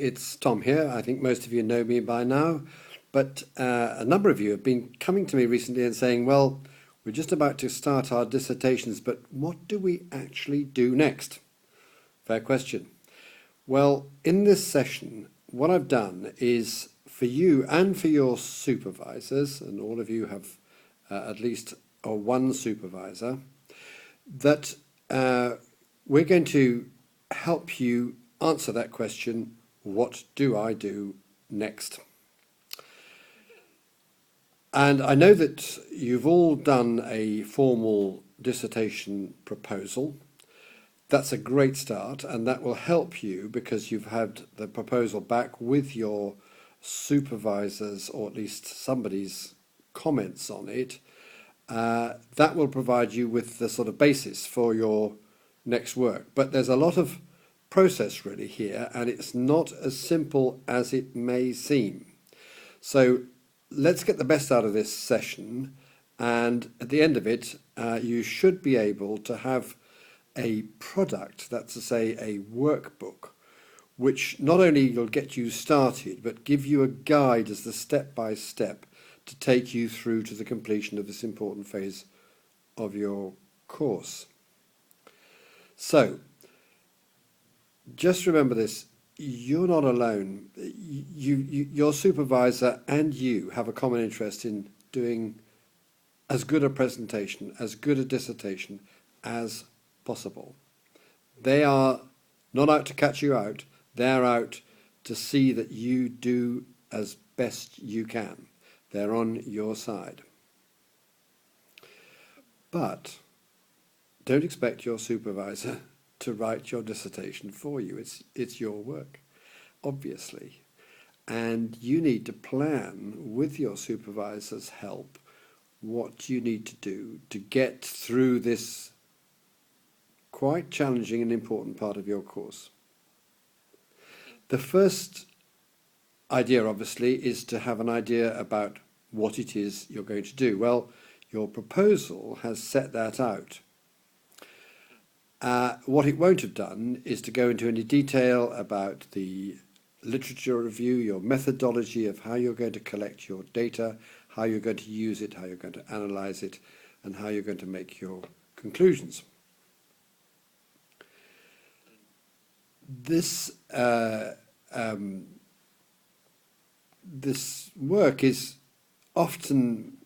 it's Tom here. I think most of you know me by now, but a number of you have been coming to me recently and saying, well, we're just about to start our dissertations, but what do we actually do next? Fair question. Well, in this session, what I've done is for you and for your supervisors, and all of you have at least one supervisor, that we're going to help you answer that question, what do I do next? And I know that you've all done a formal dissertation proposal. That's a great start, and that will help you because you've had the proposal back with your supervisors, or at least somebody's comments on it. That will provide you with the sort of basis for your next work. But there's a lot of process really here, and it's not as simple as it may seem. So let's get the best out of this session, and at the end of it, you should be able to have a product, that's to say a workbook, which not only will get you started, but give you a guide as the step-by-step to take you through to the completion of this important phase of your course. So, just remember this, you're not alone. Your supervisor and you have a common interest in doing as good a presentation, as good a dissertation as possible. They are not out to catch you out, they're out to see that you do as best you can. They're on your side. But don't expect your supervisor to write your dissertation for you. It's your work, obviously. And you need to plan with your supervisor's help what you need to do to get through this quite challenging and important part of your course. The first idea, obviously, is to have an idea about what it is you're going to do. Well, your proposal has set that out. What it won't have done is to go into any detail about the literature review, your methodology of how you're going to collect your data, how you're going to use it, how you're going to analyze it, and how you're going to make your conclusions. This work is often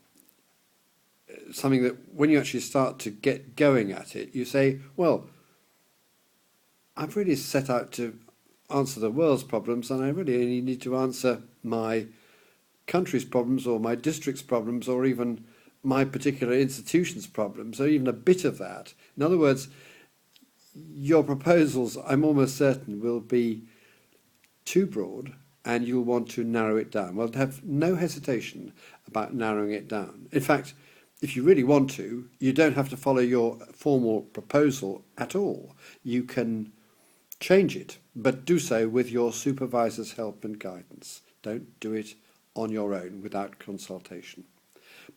something that when you actually start to get going at it, you say, well, I've really set out to answer the world's problems, and I really only need to answer my country's problems or my district's problems or even my particular institution's problems, or even a bit of that. In other words, your proposals, I'm almost certain, will be too broad and you'll want to narrow it down. Well, have no hesitation about narrowing it down. In fact, if you really want to, you don't have to follow your formal proposal at all. You can change it, but do so with your supervisor's help and guidance. Don't do it on your own without consultation.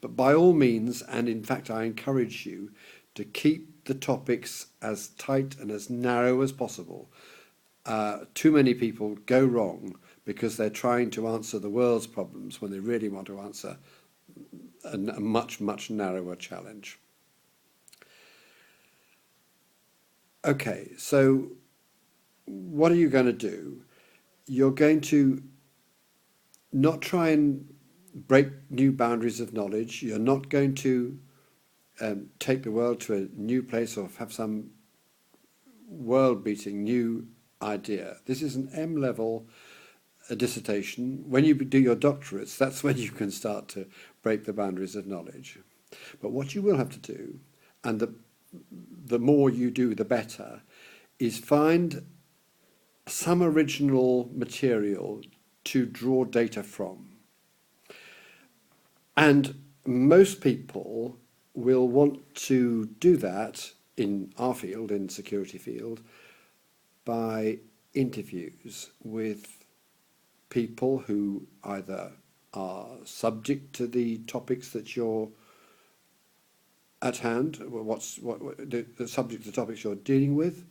But by all means, and in fact I encourage you to keep the topics as tight and as narrow as possible. Too many people go wrong because they're trying to answer the world's problems when they really want to answer a much, much narrower challenge. Okay, so what are you going to do? You're going to not try and break new boundaries of knowledge. You're not going to take the world to a new place or have some world-beating new idea. This is an M-level dissertation. When you do your doctorates, that's when you can start to break the boundaries of knowledge. But what you will have to do, and the more you do, the better, is find some original material to draw data from. And most people will want to do that in our field, in security field, by interviews with people who either are subject to the topics that you're at hand, the subject of the topics you're dealing with,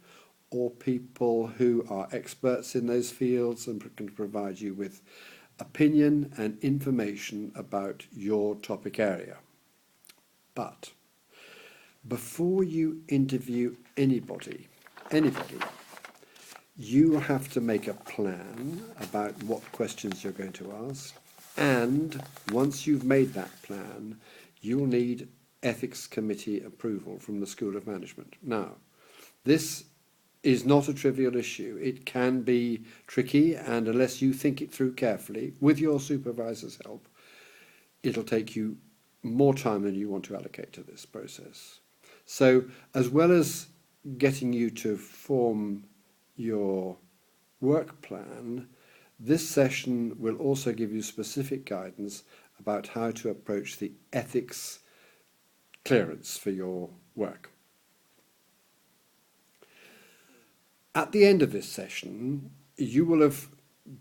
or people who are experts in those fields and can provide you with opinion and information about your topic area. But before you interview anybody, you have to make a plan about what questions you're going to ask. And once you've made that plan, you'll need ethics committee approval from the School of Management. Now, this is not a trivial issue. It can be tricky, and unless you think it through carefully, with your supervisor's help, it'll take you more time than you want to allocate to this process. So, as well as getting you to form your work plan, this session will also give you specific guidance about how to approach the ethics clearance for your work. At the end of this session, you will have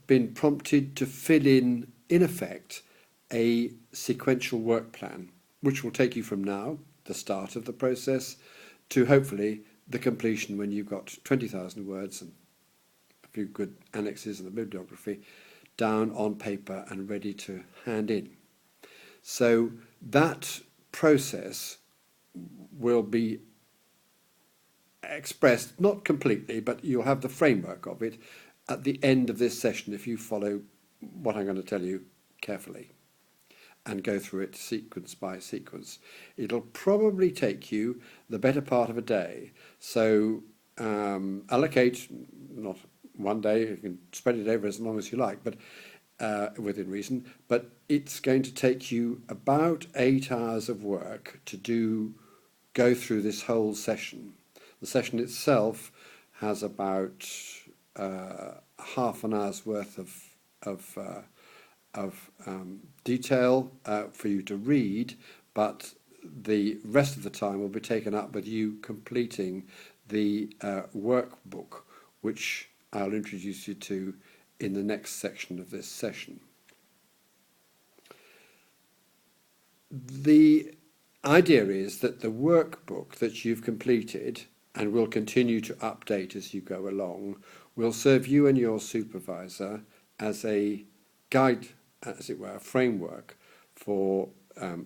been prompted to fill in effect, a sequential work plan, which will take you from now, the start of the process, to hopefully the completion when you've got 20,000 words and a few good annexes and the bibliography down on paper and ready to hand in. So that process will be expressed, not completely, but you'll have the framework of it at the end of this session if you follow what I'm going to tell you carefully and go through it sequence by sequence. It'll probably take you the better part of a day. So allocate, not one day, you can spread it over as long as you like, but within reason, but it's going to take you about 8 hours of work to go through this whole session. The session itself has about half an hour's worth of detail for you to read, but the rest of the time will be taken up with you completing the workbook, which I'll introduce you to in the next section of this session. The idea is that the workbook that you've completed and will continue to update as you go along will serve you and your supervisor as a guide, as it were, a framework for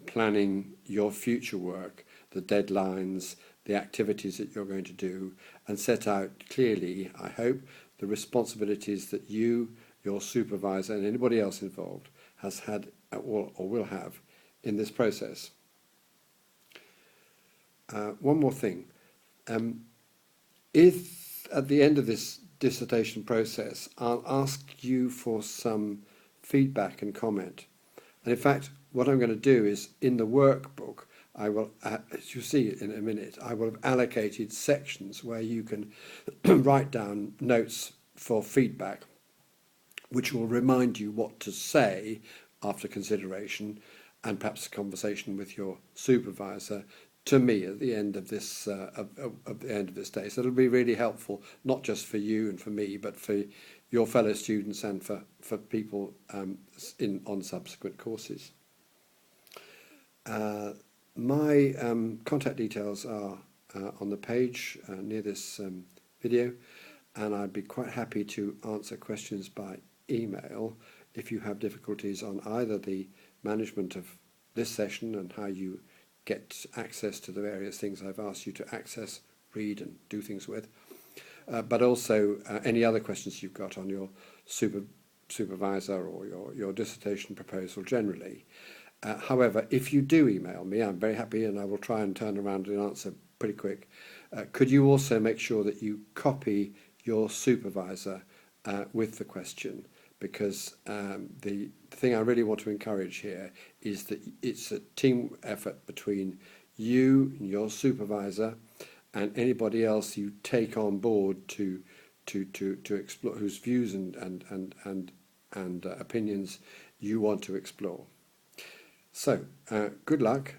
planning your future work, the deadlines, the activities that you're going to do, and set out clearly, I hope, the responsibilities that you, your supervisor, and anybody else involved has had or will have in this process. One more thing. If at the end of this dissertation process, I'll ask you for some feedback and comment. And in fact, what I'm going to do is in the workbook, I will, as you'll see in a minute, I will have allocated sections where you can write down notes for feedback, which will remind you what to say after consideration and perhaps a conversation with your supervisor to me at the end of this at the end of this day. So it'll be really helpful, not just for you and for me, but for your fellow students and for people on subsequent courses. My contact details are on the page near this video, and I'd be quite happy to answer questions by email if you have difficulties on either the management of this session and how you get access to the various things I've asked you to access, read and do things with, but also any other questions you've got on your supervisor or your dissertation proposal generally. However, if you do email me, I'm very happy and I will try and turn around and answer pretty quick. Could you also make sure that you copy your supervisor with the question? Because the thing I really want to encourage here is that it's a team effort between you and your supervisor and anybody else you take on board to explore, whose views and opinions you want to explore. So, good luck,